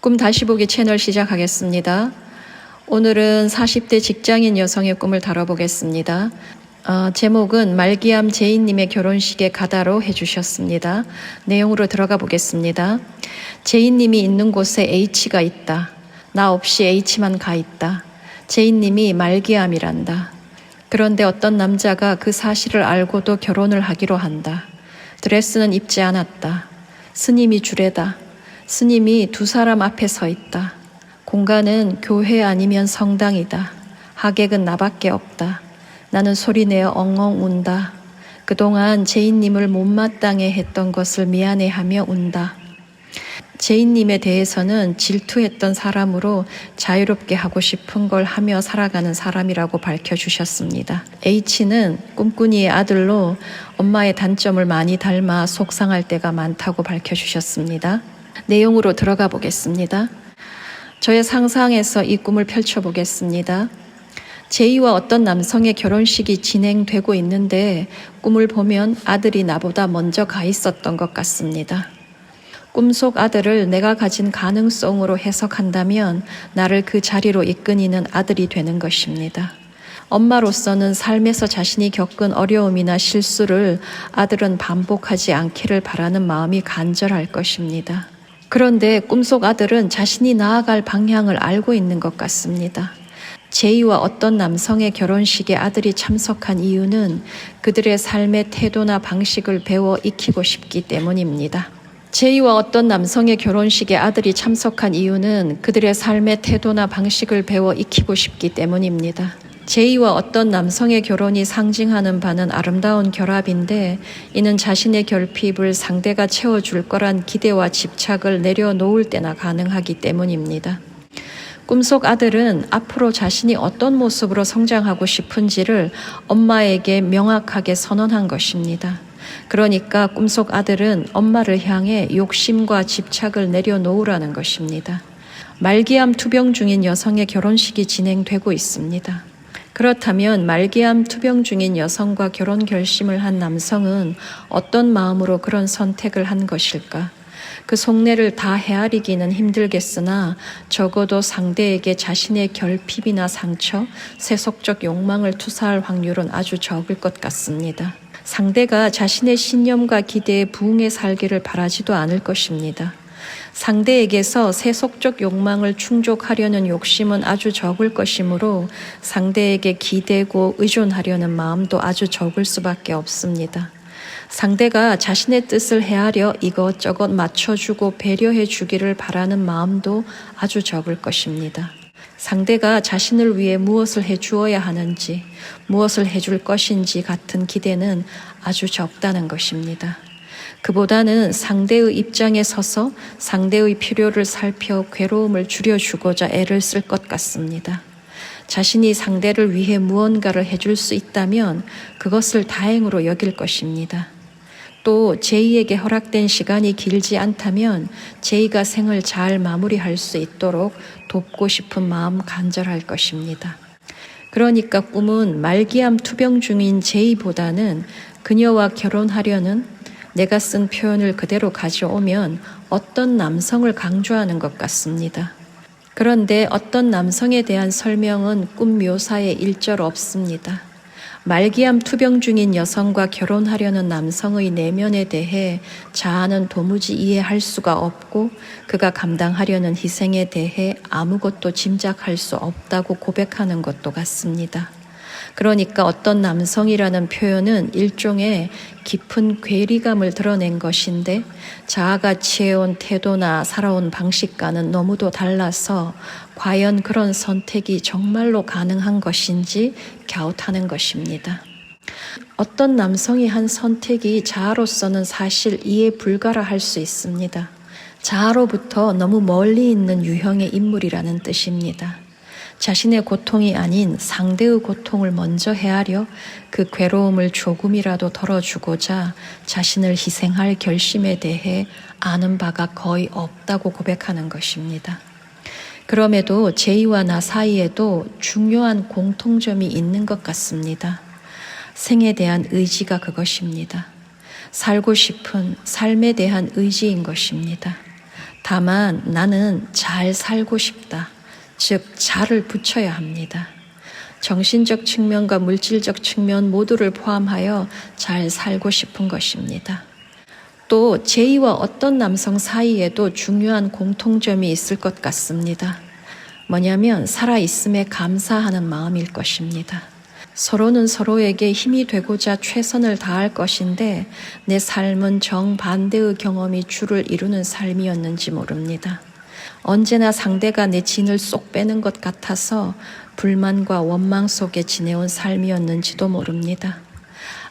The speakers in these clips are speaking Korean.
꿈 다시 보기 채널 시작하겠습니다. 오늘은 40대 직장인 여성의 꿈을 다뤄보겠습니다. 제목은 말기암 제인님의 결혼식에 가다로 해주셨습니다. 내용으로 들어가 보겠습니다. 제인님이 있는 곳에 H가 있다. 나 없이 H만 가 있다. 제인님이 말기암이란다. 그런데 어떤 남자가 그 사실을 알고도 결혼을 하기로 한다. 드레스는 입지 않았다. 스님이 주례다. 스님이 두 사람 앞에 서 있다. 공간은 교회 아니면 성당이다. 하객은 나밖에 없다. 나는 소리내어 엉엉 운다. 그동안 제인님을 못마땅해 했던 것을 미안해하며 운다. 제인님에 대해서는 질투했던 사람으로 자유롭게 하고 싶은 걸 하며 살아가는 사람이라고 밝혀주셨습니다. H는 꿈꾸니의 아들로 엄마의 단점을 많이 닮아 속상할 때가 많다고 밝혀주셨습니다. 내용으로 들어가 보겠습니다. 저의 상상에서 이 꿈을 펼쳐보겠습니다. 제이와 어떤 남성의 결혼식이 진행되고 있는데 꿈을 보면 아들이 나보다 먼저 가 있었던 것 같습니다. 꿈속 아들을 내가 가진 가능성으로 해석한다면 나를 그 자리로 이끄는 아들이 되는 것입니다. 엄마로서는 삶에서 자신이 겪은 어려움이나 실수를 아들은 반복하지 않기를 바라는 마음이 간절할 것입니다. 그런데 꿈속 아들은 자신이 나아갈 방향을 알고 있는 것 같습니다. 제이와 어떤 남성의 결혼식에 아들이 참석한 이유는 그들의 삶의 태도나 방식을 배워 익히고 싶기 때문입니다. 제이와 어떤 남성의 결혼식에 아들이 참석한 이유는 그들의 삶의 태도나 방식을 배워 익히고 싶기 때문입니다. 제이와 어떤 남성의 결혼이 상징하는 바는 아름다운 결합인데 이는 자신의 결핍을 상대가 채워줄 거란 기대와 집착을 내려놓을 때나 가능하기 때문입니다. 꿈속 아들은 앞으로 자신이 어떤 모습으로 성장하고 싶은지를 엄마에게 명확하게 선언한 것입니다. 그러니까 꿈속 아들은 엄마를 향해 욕심과 집착을 내려놓으라는 것입니다. 말기암 투병 중인 여성의 결혼식이 진행되고 있습니다. 그렇다면 말기암 투병 중인 여성과 결혼 결심을 한 남성은 어떤 마음으로 그런 선택을 한 것일까? 그 속내를 다 헤아리기는 힘들겠으나 적어도 상대에게 자신의 결핍이나 상처, 세속적 욕망을 투사할 확률은 아주 적을 것 같습니다. 상대가 자신의 신념과 기대에 부응해 살기를 바라지도 않을 것입니다. 상대에게서 세속적 욕망을 충족하려는 욕심은 아주 적을 것이므로 상대에게 기대고 의존하려는 마음도 아주 적을 수밖에 없습니다. 상대가 자신의 뜻을 헤아려 이것저것 맞춰주고 배려해 주기를 바라는 마음도 아주 적을 것입니다. 상대가 자신을 위해 무엇을 해주어야 하는지, 무엇을 해줄 것인지 같은 기대는 아주 적다는 것입니다. 그보다는 상대의 입장에 서서 상대의 필요를 살펴 괴로움을 줄여주고자 애를 쓸 것 같습니다. 자신이 상대를 위해 무언가를 해줄 수 있다면 그것을 다행으로 여길 것입니다. 또 제이에게 허락된 시간이 길지 않다면 제이가 생을 잘 마무리할 수 있도록 돕고 싶은 마음 간절할 것입니다. 그러니까 꿈은 말기암 투병 중인 제이보다는 그녀와 결혼하려는 내가 쓴 표현을 그대로 가져오면 어떤 남성을 강조하는 것 같습니다. 그런데 어떤 남성에 대한 설명은 꿈 묘사에 일절 없습니다. 말기암 투병 중인 여성과 결혼하려는 남성의 내면에 대해 자아는 도무지 이해할 수가 없고 그가 감당하려는 희생에 대해 아무것도 짐작할 수 없다고 고백하는 것도 같습니다. 그러니까 어떤 남성이라는 표현은 일종의 깊은 괴리감을 드러낸 것인데 자아가 취해온 태도나 살아온 방식과는 너무도 달라서 과연 그런 선택이 정말로 가능한 것인지 갸웃하는 것입니다. 어떤 남성이 한 선택이 자아로서는 사실 이해 불가라 할 수 있습니다. 자아로부터 너무 멀리 있는 유형의 인물이라는 뜻입니다. 자신의 고통이 아닌 상대의 고통을 먼저 헤아려 그 괴로움을 조금이라도 덜어주고자 자신을 희생할 결심에 대해 아는 바가 거의 없다고 고백하는 것입니다. 그럼에도 제이와 나 사이에도 중요한 공통점이 있는 것 같습니다. 생에 대한 의지가 그것입니다. 살고 싶은 삶에 대한 의지인 것입니다. 다만 나는 잘 살고 싶다. 즉, 잘을 붙여야 합니다. 정신적 측면과 물질적 측면 모두를 포함하여 잘 살고 싶은 것입니다. 또 제이와 어떤 남성 사이에도 중요한 공통점이 있을 것 같습니다. 뭐냐면 살아있음에 감사하는 마음일 것입니다. 서로는 서로에게 힘이 되고자 최선을 다할 것인데 내 삶은 정반대의 경험이 주를 이루는 삶이었는지 모릅니다. 언제나 상대가 내 진을 쏙 빼는 것 같아서 불만과 원망 속에 지내온 삶이었는지도 모릅니다.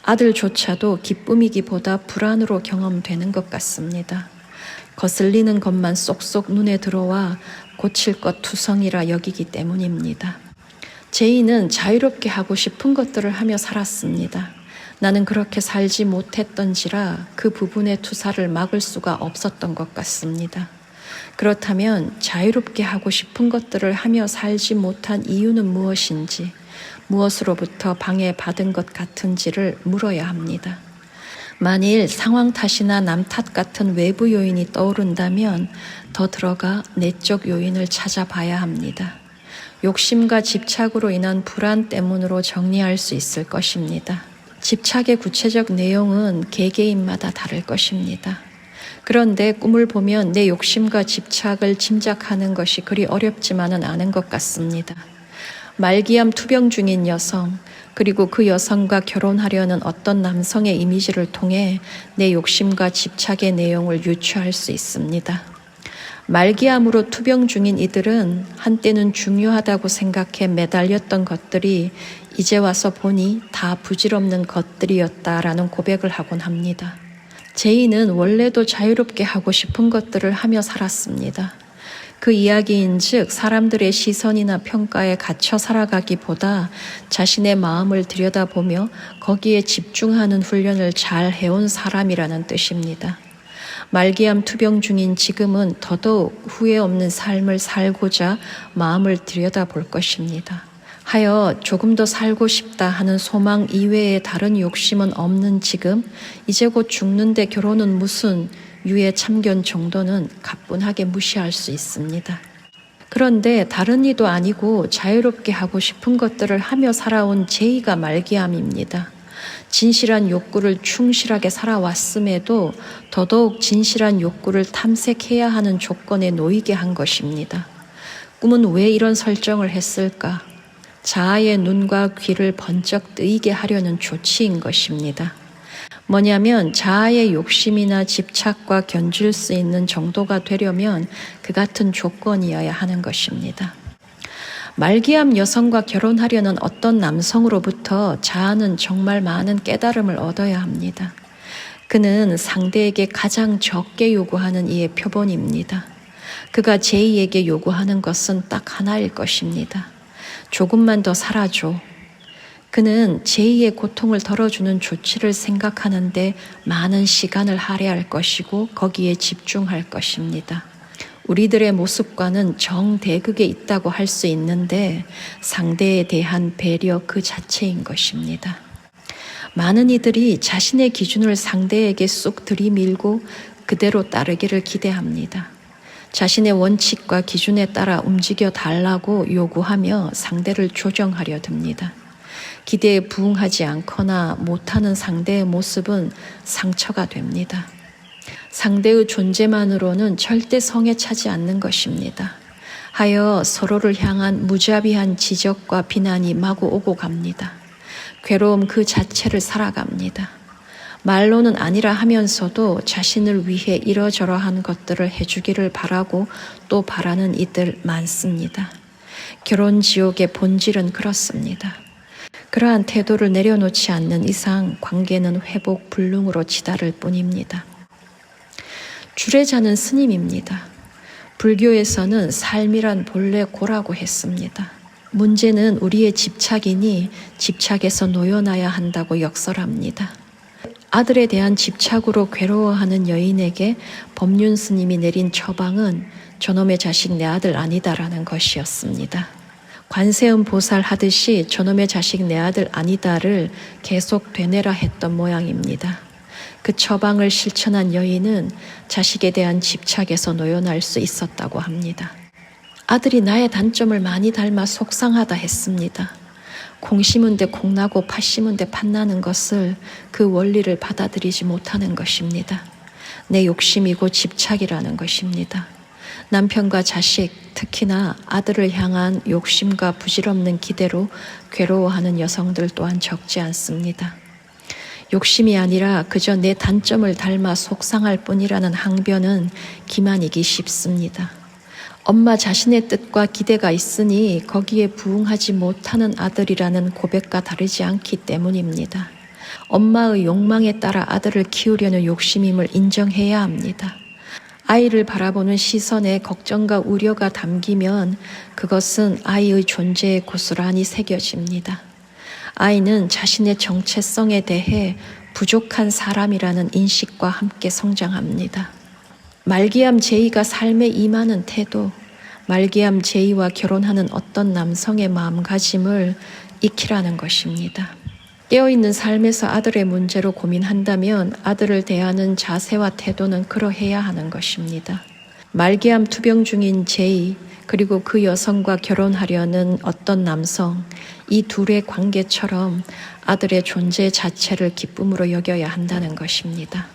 아들조차도 기쁨이기보다 불안으로 경험되는 것 같습니다. 거슬리는 것만 쏙쏙 눈에 들어와 고칠 것 투성이라 여기기 때문입니다. 제이는 자유롭게 하고 싶은 것들을 하며 살았습니다. 나는 그렇게 살지 못했던지라 그 부분의 투사를 막을 수가 없었던 것 같습니다. 그렇다면 자유롭게 하고 싶은 것들을 하며 살지 못한 이유는 무엇인지, 무엇으로부터 방해받은 것 같은지를 물어야 합니다. 만일 상황 탓이나 남 탓 같은 외부 요인이 떠오른다면 더 들어가 내적 요인을 찾아봐야 합니다. 욕심과 집착으로 인한 불안 때문으로 정리할 수 있을 것입니다. 집착의 구체적 내용은 개개인마다 다를 것입니다. 그런데 꿈을 보면 내 욕심과 집착을 짐작하는 것이 그리 어렵지만은 않은 것 같습니다. 말기암 투병 중인 여성, 그리고 그 여성과 결혼하려는 어떤 남성의 이미지를 통해 내 욕심과 집착의 내용을 유추할 수 있습니다. 말기암으로 투병 중인 이들은 한때는 중요하다고 생각해 매달렸던 것들이 이제 와서 보니 다 부질없는 것들이었다라는 고백을 하곤 합니다. 제이는 원래도 자유롭게 하고 싶은 것들을 하며 살았습니다. 그 이야기인즉 사람들의 시선이나 평가에 갇혀 살아가기보다 자신의 마음을 들여다보며 거기에 집중하는 훈련을 잘 해온 사람이라는 뜻입니다. 말기암 투병 중인 지금은 더더욱 후회 없는 삶을 살고자 마음을 들여다볼 것입니다. 하여 조금 더 살고 싶다 하는 소망 이외에 다른 욕심은 없는 지금, 이제 곧 죽는데 결혼은 무슨 유해 참견 정도는 가뿐하게 무시할 수 있습니다. 그런데 다른 이도 아니고 자유롭게 하고 싶은 것들을 하며 살아온 제이가 말기암입니다. 진실한 욕구를 충실하게 살아왔음에도 더더욱 진실한 욕구를 탐색해야 하는 조건에 놓이게 한 것입니다. 꿈은 왜 이런 설정을 했을까? 자아의 눈과 귀를 번쩍 뜨이게 하려는 조치인 것입니다. 뭐냐면 자아의 욕심이나 집착과 견줄 수 있는 정도가 되려면 그 같은 조건이어야 하는 것입니다. 말기암 여성과 결혼하려는 어떤 남성으로부터 자아는 정말 많은 깨달음을 얻어야 합니다. 그는 상대에게 가장 적게 요구하는 이의 표본입니다. 그가 제이에게 요구하는 것은 딱 하나일 것입니다. 조금만 더 살아줘. 그는 제이의 고통을 덜어주는 조치를 생각하는데 많은 시간을 할애할 것이고 거기에 집중할 것입니다. 우리들의 모습과는 정대극에 있다고 할 수 있는데 상대에 대한 배려 그 자체인 것입니다. 많은 이들이 자신의 기준을 상대에게 쑥 들이밀고 그대로 따르기를 기대합니다. 자신의 원칙과 기준에 따라 움직여 달라고 요구하며 상대를 조정하려 듭니다. 기대에 부응하지 않거나 못하는 상대의 모습은 상처가 됩니다. 상대의 존재만으로는 절대 성에 차지 않는 것입니다. 하여 서로를 향한 무자비한 지적과 비난이 마구 오고 갑니다. 괴로움 그 자체를 살아갑니다. 말로는 아니라 하면서도 자신을 위해 이러저러한 것들을 해주기를 바라고 또 바라는 이들 많습니다. 결혼 지옥의 본질은 그렇습니다. 그러한 태도를 내려놓지 않는 이상 관계는 회복 불능으로 치달을 뿐입니다. 주례자는 스님입니다. 불교에서는 삶이란 본래 고라고 했습니다. 문제는 우리의 집착이니 집착에서 놓여놔야 한다고 역설합니다. 아들에 대한 집착으로 괴로워하는 여인에게 법륜 스님이 내린 처방은 저놈의 자식 내 아들 아니다라는 것이었습니다. 관세음 보살 하듯이 저놈의 자식 내 아들 아니다를 계속 되뇌라 했던 모양입니다. 그 처방을 실천한 여인은 자식에 대한 집착에서 놓여날 수 있었다고 합니다. 아들이 나의 단점을 많이 닮아 속상하다 했습니다. 콩 심은 데 콩 나고 팥 심은 데 팥 나는 것을 그 원리를 받아들이지 못하는 것입니다. 내 욕심이고 집착이라는 것입니다. 남편과 자식, 특히나 아들을 향한 욕심과 부질없는 기대로 괴로워하는 여성들 또한 적지 않습니다. 욕심이 아니라 그저 내 단점을 닮아 속상할 뿐이라는 항변은 기만이기 쉽습니다. 엄마 자신의 뜻과 기대가 있으니 거기에 부응하지 못하는 아들이라는 고백과 다르지 않기 때문입니다. 엄마의 욕망에 따라 아들을 키우려는 욕심임을 인정해야 합니다. 아이를 바라보는 시선에 걱정과 우려가 담기면 그것은 아이의 존재에 고스란히 새겨집니다. 아이는 자신의 정체성에 대해 부족한 사람이라는 인식과 함께 성장합니다. 말기암 제이가 삶에 임하는 태도, 말기암 제이와 결혼하는 어떤 남성의 마음가짐을 익히라는 것입니다. 깨어있는 삶에서 아들의 문제로 고민한다면 아들을 대하는 자세와 태도는 그러해야 하는 것입니다. 말기암 투병 중인 제이, 그리고 그 여성과 결혼하려는 어떤 남성, 이 둘의 관계처럼 아들의 존재 자체를 기쁨으로 여겨야 한다는 것입니다.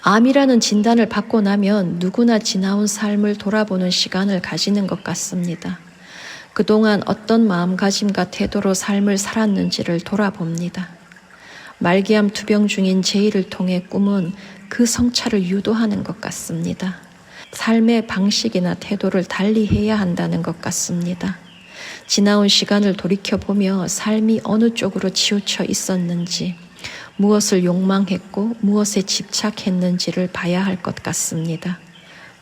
암이라는 진단을 받고 나면 누구나 지나온 삶을 돌아보는 시간을 가지는 것 같습니다. 그동안 어떤 마음가짐과 태도로 삶을 살았는지를 돌아봅니다. 말기암 투병 중인 제이를 통해 꿈은 그 성찰을 유도하는 것 같습니다. 삶의 방식이나 태도를 달리 해야 한다는 것 같습니다. 지나온 시간을 돌이켜보며 삶이 어느 쪽으로 치우쳐 있었는지, 무엇을 욕망했고 무엇에 집착했는지를 봐야 할 것 같습니다.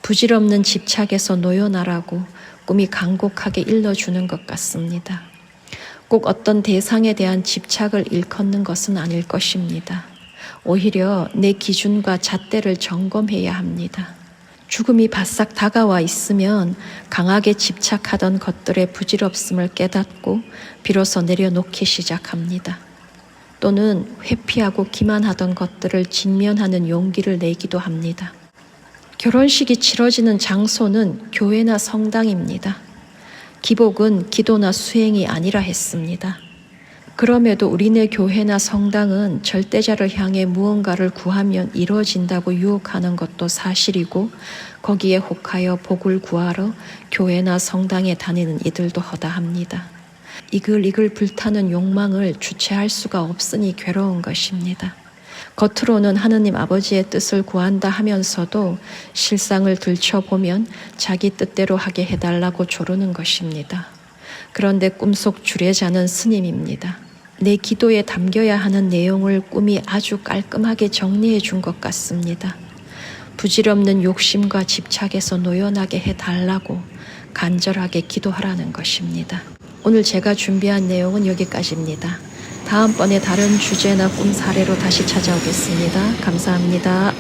부질없는 집착에서 놓여나라고 꿈이 간곡하게 일러주는 것 같습니다. 꼭 어떤 대상에 대한 집착을 일컫는 것은 아닐 것입니다. 오히려 내 기준과 잣대를 점검해야 합니다. 죽음이 바싹 다가와 있으면 강하게 집착하던 것들의 부질없음을 깨닫고 비로소 내려놓기 시작합니다. 또는 회피하고 기만하던 것들을 직면하는 용기를 내기도 합니다. 결혼식이 치러지는 장소는 교회나 성당입니다. 기복은 기도나 수행이 아니라 했습니다. 그럼에도 우리네 교회나 성당은 절대자를 향해 무언가를 구하면 이루어진다고 유혹하는 것도 사실이고, 거기에 혹하여 복을 구하러 교회나 성당에 다니는 이들도 허다합니다. 이글이글 불타는 욕망을 주체할 수가 없으니 괴로운 것입니다. 겉으로는 하느님 아버지의 뜻을 구한다 하면서도 실상을 들춰보면 자기 뜻대로 하게 해달라고 조르는 것입니다. 그런데 꿈속 주례자는 스님입니다. 내 기도에 담겨야 하는 내용을 꿈이 아주 깔끔하게 정리해 준 것 같습니다. 부질없는 욕심과 집착에서 놓여나게 해달라고 간절하게 기도하라는 것입니다. 오늘 제가 준비한 내용은 여기까지입니다. 다음번에 다른 주제나 꿈 사례로 다시 찾아오겠습니다. 감사합니다.